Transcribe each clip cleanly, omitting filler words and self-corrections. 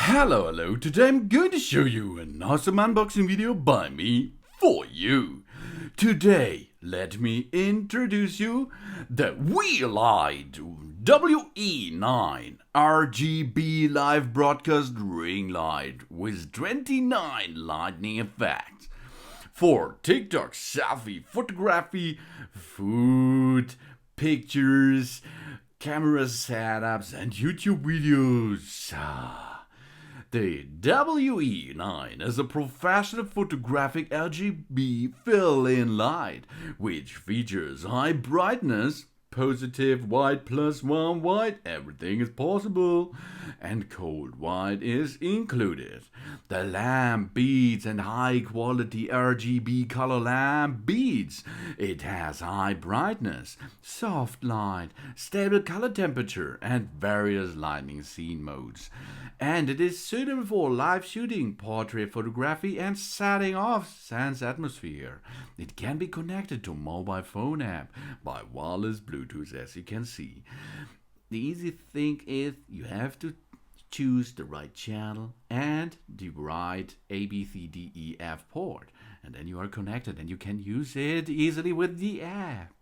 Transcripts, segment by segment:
Hello, today I'm going to show you an awesome unboxing video by me for you. Today, let me introduce you the Weeylite WE-9 RGB live broadcast ring light with 29 lightning effects for TikTok, selfie, photography, food, pictures, camera setups, and YouTube videos. The WE-9 is a professional photographic RGB fill-in light, which features high brightness, positive white plus warm white, everything is possible, and cold white is included. The lamp beads and high-quality RGB color lamp beads. It has high brightness, soft light, stable color temperature, and various lighting scene modes. And it is suitable for live shooting, portrait photography, and setting off sans atmosphere. It can be connected to mobile phone app by wireless Bluetooth, as you can see. The easy thing is you have to choose the right channel and the right ABCDEF port, and then you are connected and you can use it easily with the app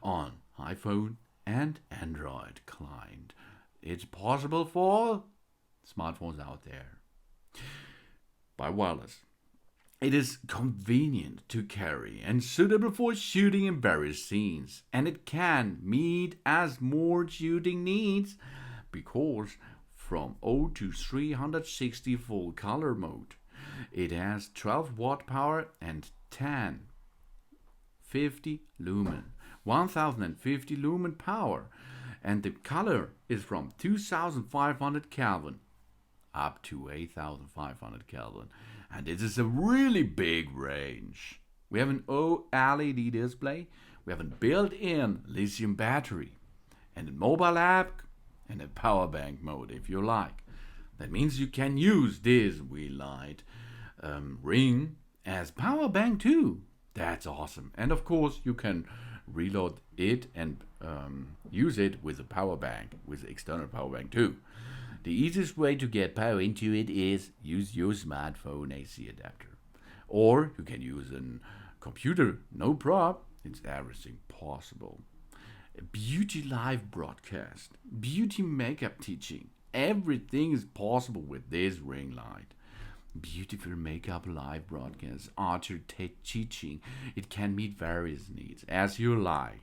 on iPhone and Android client. It's possible for smartphones out there by wireless. It is convenient to carry and suitable for shooting in various scenes, and it can meet as more shooting needs because from 0 to 360 full color mode. It has 12 watt power and 1050 lumen, 1050 lumen power, and the color is from 2500 Kelvin up to 8500 Kelvin, and this is a really big range. We have an OLED display, we have a built-in lithium battery, and a mobile app, and a power bank mode if you like. That means you can use this Weeylite ring as power bank too. That's awesome. And of course you can reload it and use it with a power bank, with external power bank too. The easiest way to get power into it is use your smartphone AC adapter. Or you can use a computer, no problem. It's everything possible. Beauty live broadcast, beauty makeup teaching, everything is possible with this ring light. Beautiful makeup live broadcast, art teaching, it can meet various needs as you like.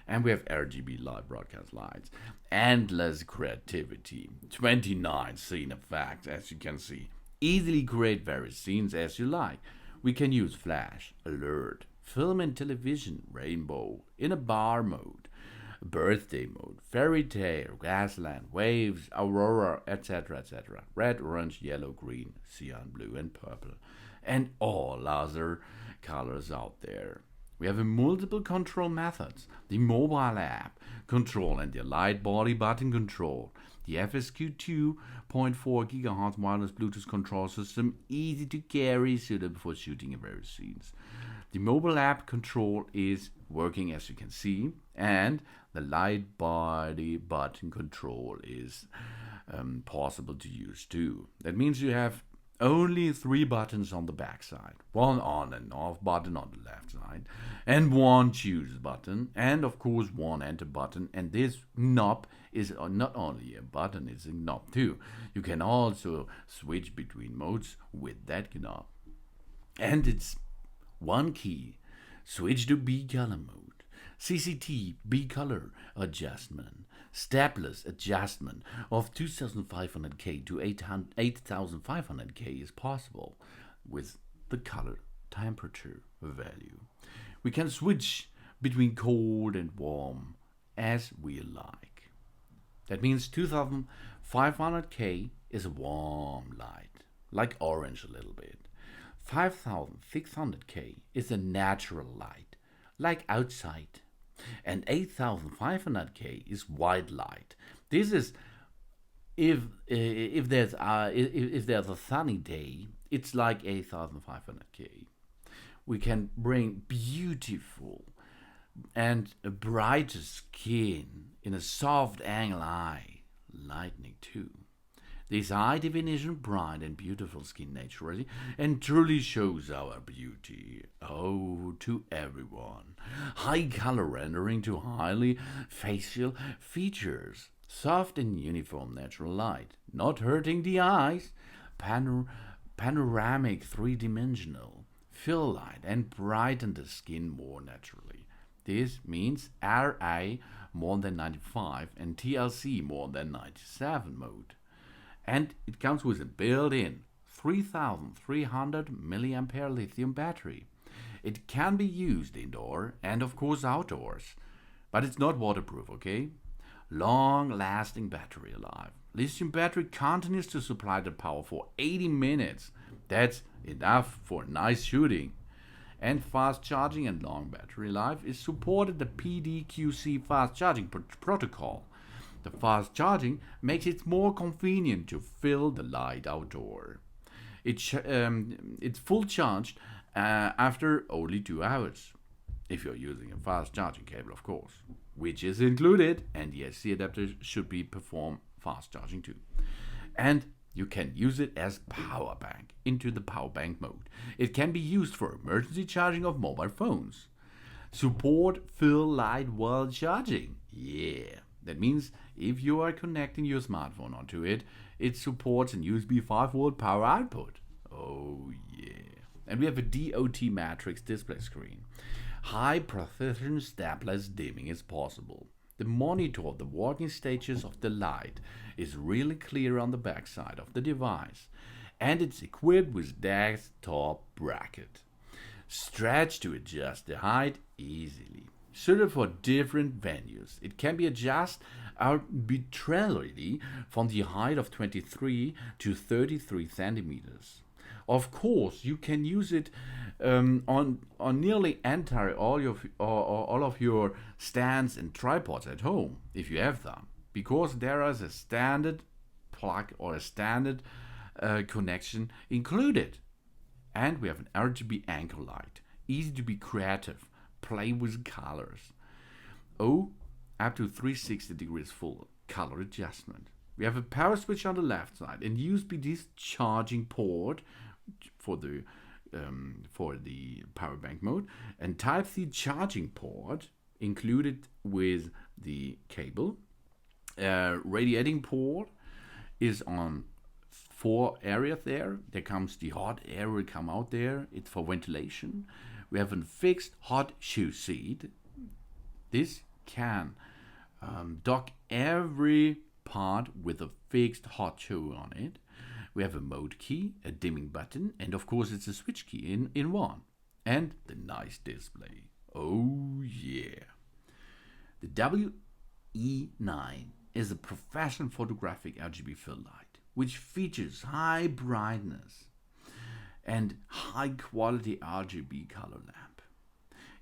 And we have RGB live broadcast lights, endless creativity, 29 scene effects as you can see. Easily create various scenes as you like. We can use flash, alert, film and television, rainbow, in a bar mode, birthday mode, fairy tale, gasland, waves, aurora, etc., etc. Red, orange, yellow, green, cyan, blue, and purple, and all other colors out there. We have a multiple control methods: the mobile app control and the light body button control, the FSQ 2.4 GHz wireless Bluetooth control system, easy to carry, suitable for shooting in various scenes. The mobile app control is working as you can see, and the light body button control is possible to use too. That means you have only 3 buttons on the back side, one on and off button on the left side, and one choose button, and of course one enter button. And this knob is not only a button, it's a knob too. You can also switch between modes with that knob, and it's one key. Switch to B color mode, CCT B color adjustment, stepless adjustment of 2500K to 8500K is possible with the color temperature value. We can switch between cold and warm as we like. That means 2500K is a warm light, like orange a little bit. 5600K is a natural light, like outside. And 8500K is white light. This is if there's a sunny day, it's like 8500K. We can bring beautiful and a brighter skin in a soft angle eye lightning too. This high definition, bright and beautiful skin naturally and truly shows our beauty. Oh, to everyone. High color rendering to highly facial features. Soft and uniform natural light, not hurting the eyes. Panoramic three-dimensional. Fill light and brighten the skin more naturally. This means RA more than 95 and TLC more than 97 mode. And it comes with a built-in 3300 mAh lithium battery. It can be used indoor and of course outdoors, but it's not waterproof, okay? Long-lasting battery life. Lithium battery continues to supply the power for 80 minutes. That's enough for nice shooting. And fast charging and long battery life is supported the PDQC fast charging protocol. The fast charging makes it more convenient to fill the light outdoor. It's full charged after only 2 hours, if you're using a fast charging cable, of course, which is included, and the SC adapter should be perform fast charging too. And you can use it as power bank into the power bank mode. It can be used for emergency charging of mobile phones. Support fill light while charging. Yeah. That means if you are connecting your smartphone onto it, it supports a USB 5-volt power output. Oh yeah. And we have a DOT matrix display screen. High precision stepless dimming is possible. The monitor of the working stages of the light is really clear on the backside of the device, and it's equipped with desktop bracket. Stretch to adjust the height easily. Suited for different venues. It can be adjusted arbitrarily from the height of 23 to 33 centimeters. Of course, you can use it on nearly all of your stands and tripods at home, if you have them, because there is a standard plug or a standard connection included. And we have an RGB anchor light, easy to be creative. Play with colors. Oh, up to 360 degrees full color adjustment. We have a power switch on the left side and USB charging port for the power bank mode, and Type-C charging port included with the cable. Radiating port is on 4 areas there. There comes the hot air will come out there. It's for ventilation. We have a fixed hot shoe seat. This can dock every part with a fixed hot shoe on it. We have a mode key, a dimming button, and of course it's a switch key in one. And the nice display. Oh yeah. The WE-9 is a professional photographic RGB fill light, which features high brightness and high quality RGB color lamp.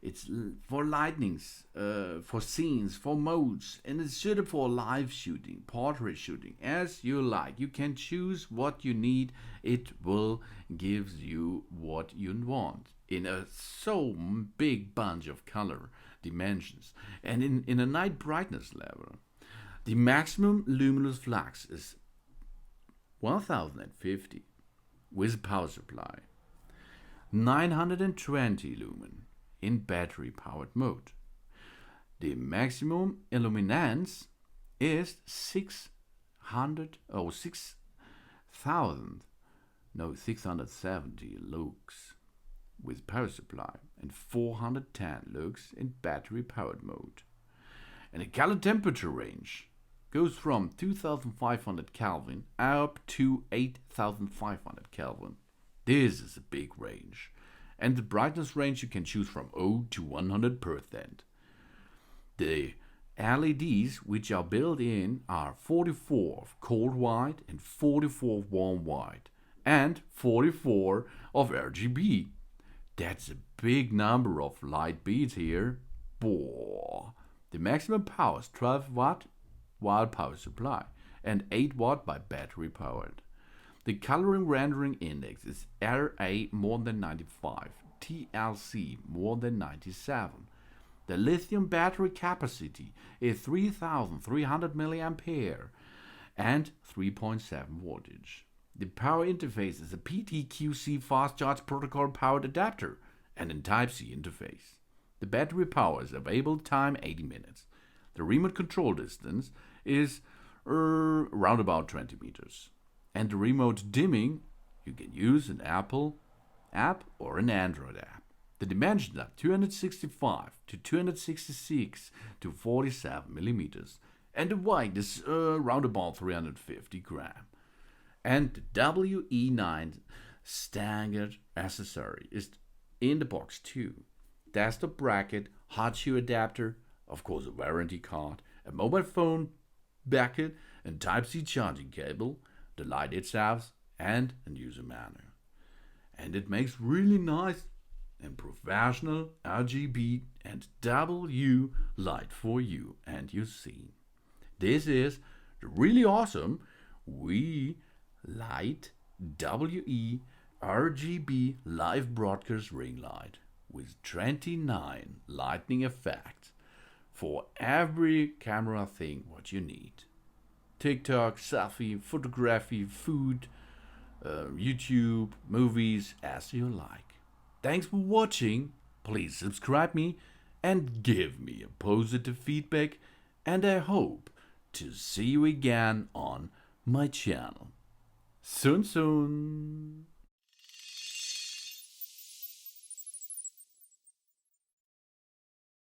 It's for lightnings, for scenes, for modes, and it's suited for live shooting, portrait shooting, as you like. You can choose what you need. It will give you what you want in a so big bunch of color dimensions and in a night brightness level. The maximum luminous flux is 1050 with power supply, 920 lumen in battery powered mode. The maximum illuminance is 670 lux with power supply and 410 lux in battery powered mode. And the color temperature range goes from 2500 Kelvin up to 8500 Kelvin. This is a big range. And the brightness range you can choose from 0 to 100%. The LEDs which are built in are 44 of cold white and 44 of warm white and 44 of RGB. That's a big number of light beats here. Boah. The maximum power is 12 watt while power supply and 8 watt by battery powered. The coloring rendering index is RA more than 95, TLC more than 97. The lithium battery capacity is 3300 mAh and 3.7 voltage. The power interface is a PTQC fast charge protocol powered adapter and a Type-C interface. The battery power is available time 80 minutes. The remote control distance is around about 20 meters. And the remote dimming, you can use an Apple app or an Android app. The dimensions are 265 to 266 to 47 millimeters. And the weight is around about 350 grams. And the WE-9 standard accessory is in the box too. Desktop bracket, hot shoe adapter, of course a warranty card, a mobile phone bracket, and Type-C charging cable, the light itself, and a user manual. And it makes really nice and professional RGB and W light for you and your scene. This is the really awesome Weeylite WE RGB live broadcast ring light with 29 lightning effects for every camera thing what you need. TikTok, selfie, photography, food, YouTube, movies, as you like. Thanks for watching. Please subscribe me and give me a positive feedback, and I hope to see you again on my channel. Soon.